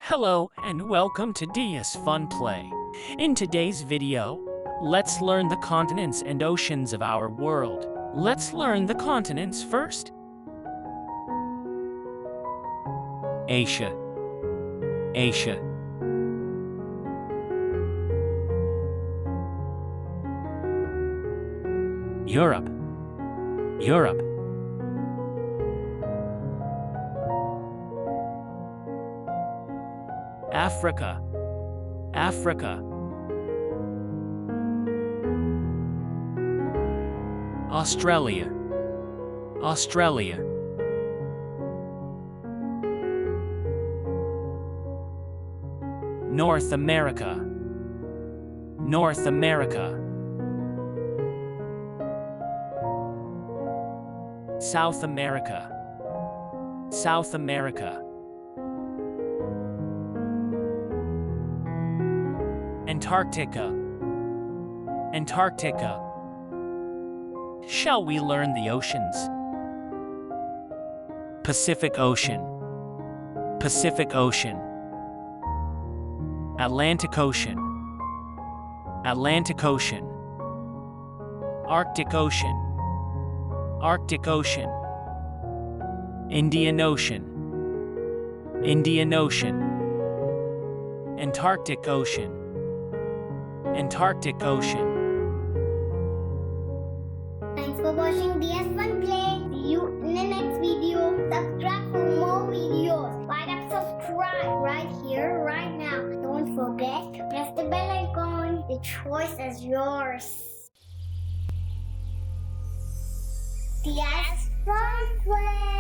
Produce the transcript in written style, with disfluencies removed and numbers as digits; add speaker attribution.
Speaker 1: Hello and welcome to DS Funplay. In today's video, let's learn the continents and oceans of our world. Let's learn the continents first. Asia. Asia. Europe. Europe. Africa. Africa. Australia. Australia. North America. North America. South America. South America. Antarctica. Antarctica. Shall we learn the oceans? Pacific Ocean. Pacific Ocean. Atlantic Ocean. Atlantic Ocean. Arctic Ocean. Arctic Ocean. Indian Ocean. Indian Ocean. Antarctic Ocean. Antarctic Ocean.
Speaker 2: Thanks for watching DS Funplay. See you in the next video. Subscribe for more videos. Why not subscribe right here, right now? Don't forget, press the bell icon. The choice is yours. DS Funplay.